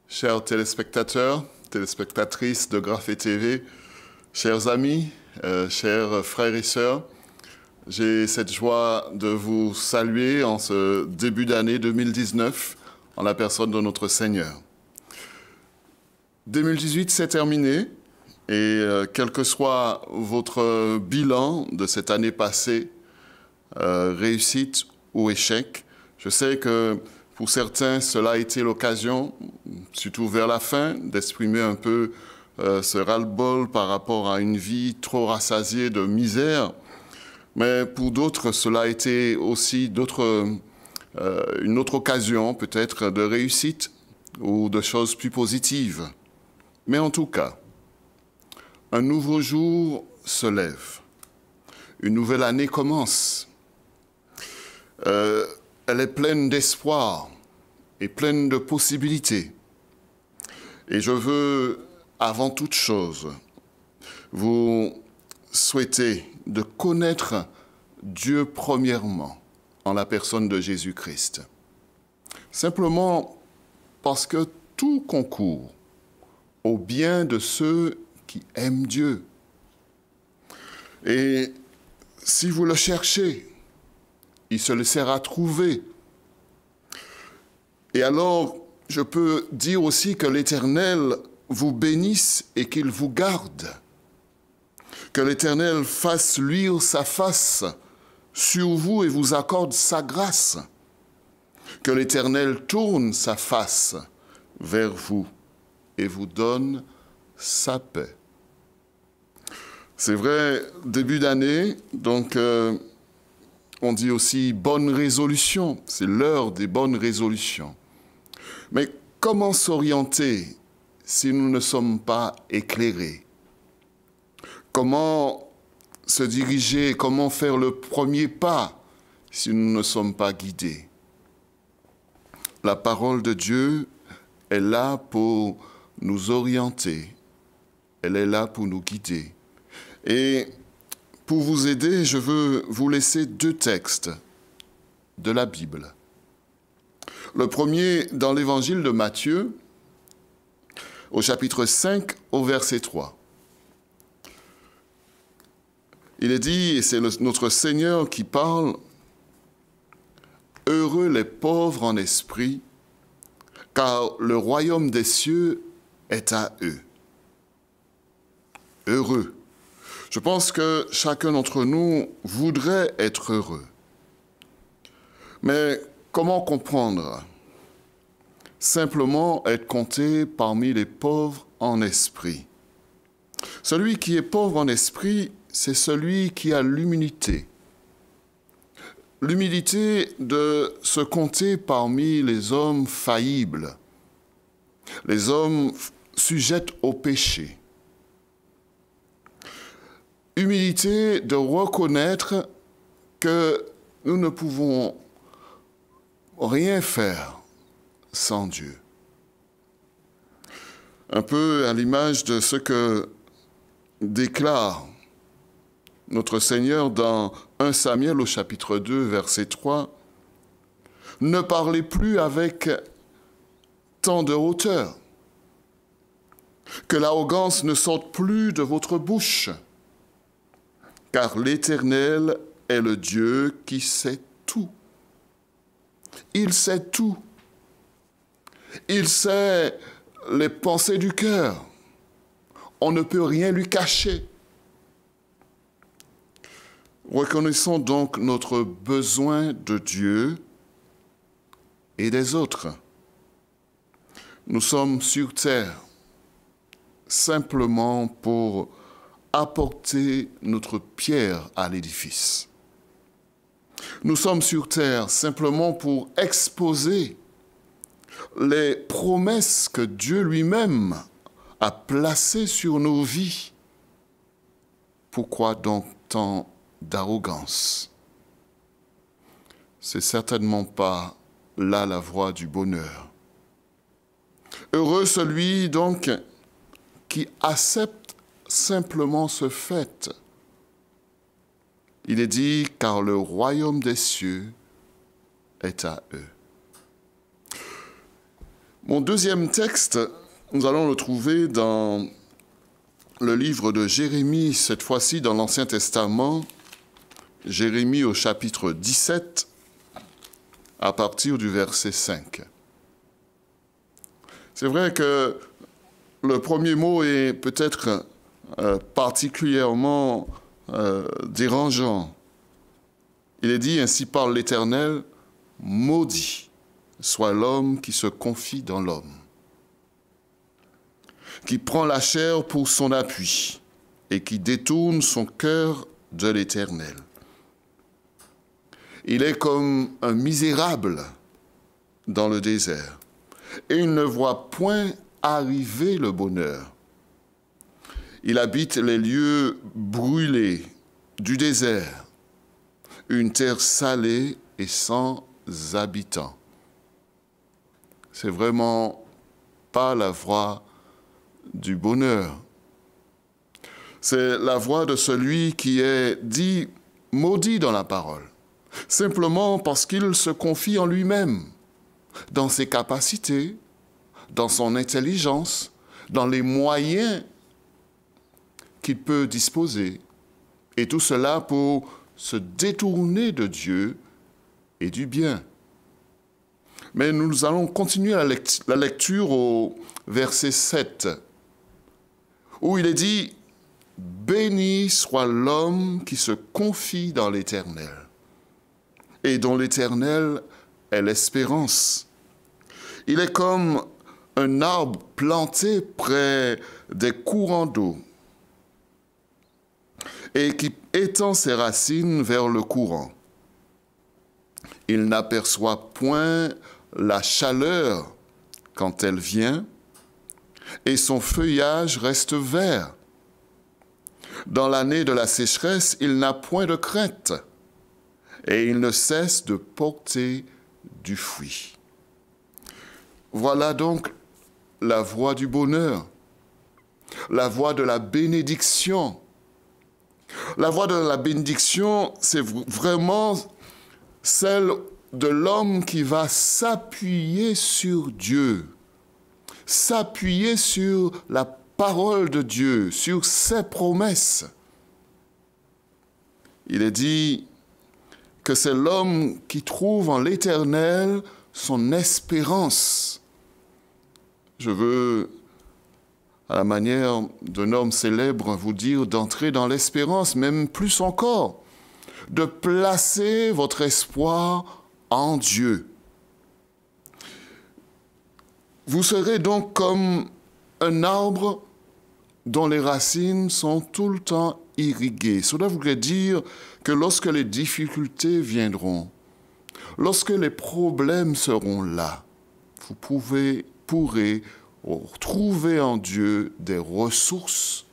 Chers téléspectateurs, téléspectatrices de Graphé TV, chers amis, chers frères et sœurs, j'ai cette joie de vous saluer en ce début d'année 2019 en la personne de notre Seigneur. 2018 s'est terminé et quel que soit votre bilan de cette année passée, réussite ou échec, je sais que pour certains, cela a été l'occasion, surtout vers la fin, d'exprimer un peu ce ras-le-bol par rapport à une vie trop rassasiée de misère. Mais pour d'autres, cela a été aussi une autre occasion peut-être de réussite ou de choses plus positives. Mais en tout cas, un nouveau jour se lève. Une nouvelle année commence. Elle est pleine d'espoir et pleine de possibilités. Et je veux, avant toute chose, vous souhaiter de connaître Dieu premièrement en la personne de Jésus-Christ. Simplement parce que tout concourt au bien de ceux qui aiment Dieu. Et si vous le cherchez, il se laissera trouver. Et alors, je peux dire aussi que l'Éternel vous bénisse et qu'il vous garde. Que l'Éternel fasse luire sa face sur vous et vous accorde sa grâce. Que l'Éternel tourne sa face vers vous et vous donne sa paix. C'est vrai, début d'année, donc on dit aussi bonne résolution, c'est l'heure des bonnes résolutions. Mais comment s'orienter si nous ne sommes pas éclairés? Comment se diriger, comment faire le premier pas si nous ne sommes pas guidés? La parole de Dieu est là pour nous orienter, elle est là pour nous guider. Et pour vous aider, je veux vous laisser deux textes de la Bible. Le premier, dans l'évangile de Matthieu, au chapitre 5, au verset 3. Il est dit, et c'est notre Seigneur qui parle, « Heureux les pauvres en esprit, car le royaume des cieux est à eux. » Heureux. Je pense que chacun d'entre nous voudrait être heureux. Mais comment comprendre? Simplement être compté parmi les pauvres en esprit. Celui qui est pauvre en esprit, c'est celui qui a l'humilité. L'humilité de se compter parmi les hommes faillibles, les hommes sujets au péché. Humilité de reconnaître que nous ne pouvons rien faire sans Dieu. Un peu à l'image de ce que déclare notre Seigneur dans 1 Samuel au chapitre 2, verset 3. « Ne parlez plus avec tant de hauteur, que l'arrogance ne sorte plus de votre bouche. Car l'Éternel est le Dieu qui sait tout. Il sait tout. Il sait les pensées du cœur. On ne peut rien lui cacher. » Reconnaissons donc notre besoin de Dieu et des autres. Nous sommes sur terre simplement pour apporter notre pierre à l'édifice. Nous sommes sur terre simplement pour exposer les promesses que Dieu lui-même a placées sur nos vies. Pourquoi donc tant d'arrogance? C'est certainement pas là la voie du bonheur. Heureux celui donc qui accepte simplement ce fait. Il est dit, car le royaume des cieux est à eux. Mon deuxième texte, nous allons le trouver dans le livre de Jérémie, cette fois-ci dans l'Ancien Testament, Jérémie au chapitre 17, à partir du verset 5. C'est vrai que le premier mot est peut-être particulièrement dérangeant. Il est dit, ainsi parle l'Éternel, maudit soit l'homme qui se confie dans l'homme, qui prend la chair pour son appui et qui détourne son cœur de l'Éternel. Il est comme un misérable dans le désert et il ne voit point arriver le bonheur. Il habite les lieux brûlés du désert, une terre salée et sans habitants. C'est vraiment pas la voie du bonheur. C'est la voie de celui qui est dit maudit dans la parole, simplement parce qu'il se confie en lui-même, dans ses capacités, dans son intelligence, dans les moyens qu'il peut disposer, et tout cela pour se détourner de Dieu et du bien. Mais nous allons continuer la lecture au verset 7, où il est dit « Béni soit l'homme qui se confie dans l'Éternel, et dont l'Éternel est l'espérance. Il est comme un arbre planté près des courants d'eau, et qui étend ses racines vers le courant. Il n'aperçoit point la chaleur quand elle vient, et son feuillage reste vert. Dans l'année de la sécheresse, il n'a point de crainte, et il ne cesse de porter du fruit. » Voilà donc la voie du bonheur, la voie de la bénédiction. La voie de la bénédiction, c'est vraiment celle de l'homme qui va s'appuyer sur Dieu, s'appuyer sur la parole de Dieu, sur ses promesses. Il est dit que c'est l'homme qui trouve en l'Éternel son espérance. Je veux, à la manière d'un homme célèbre, vous dire d'entrer dans l'espérance, même plus encore, de placer votre espoir en Dieu. Vous serez donc comme un arbre dont les racines sont tout le temps irriguées. Cela voudrait dire que lorsque les difficultés viendront, lorsque les problèmes seront là, vous pourrez trouver en Dieu des ressources.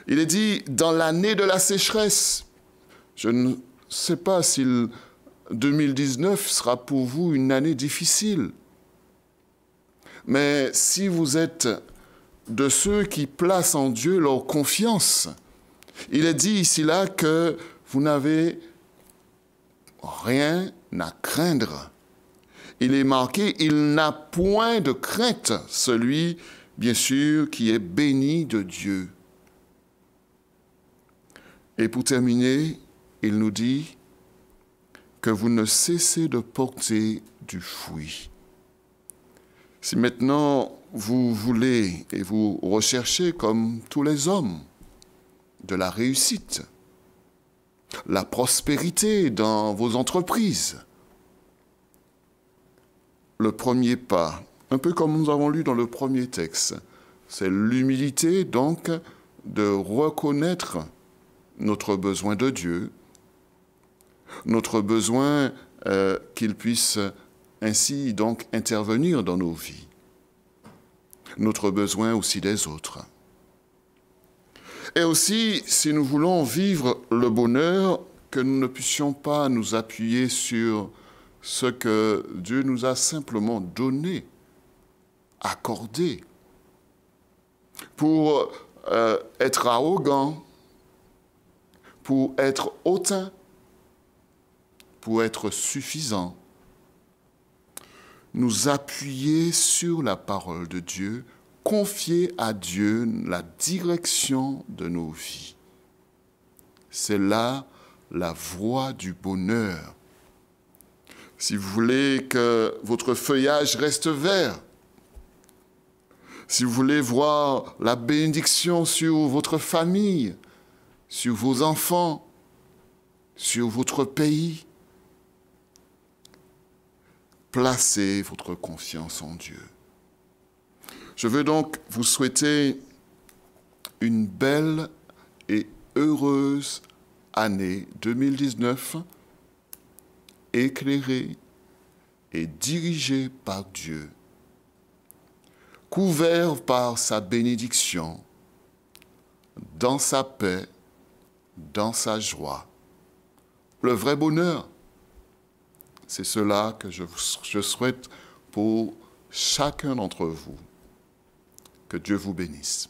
Il est dit, dans l'année de la sécheresse, je ne sais pas si 2019 sera pour vous une année difficile, mais si vous êtes de ceux qui placent en Dieu leur confiance, il est dit ici-là que vous n'avez rien à craindre. Il est marqué, il n'a point de crainte, celui, bien sûr, qui est béni de Dieu. Et pour terminer, il nous dit que vous ne cessez de porter du fruit. Si maintenant vous voulez et vous recherchez comme tous les hommes de la réussite, la prospérité dans vos entreprises, le premier pas, un peu comme nous avons lu dans le premier texte, c'est l'humilité donc de reconnaître notre besoin de Dieu, notre besoin qu'il puisse ainsi donc intervenir dans nos vies, notre besoin aussi des autres. Et aussi, si nous voulons vivre le bonheur, que nous ne puissions pas nous appuyer sur ce que Dieu nous a simplement donné, accordé, pour être arrogant, pour être hautain, pour être suffisant. nous appuyer sur la parole de Dieu, confier à Dieu la direction de nos vies. C'est là la voie du bonheur. Si vous voulez que votre feuillage reste vert, si vous voulez voir la bénédiction sur votre famille, sur vos enfants, sur votre pays, placez votre confiance en Dieu. Je veux donc vous souhaiter une belle et heureuse année 2019, éclairée et dirigée par Dieu, couvert par sa bénédiction, dans sa paix, dans sa joie. Le vrai bonheur, c'est cela que je souhaite pour chacun d'entre vous. Que Dieu vous bénisse.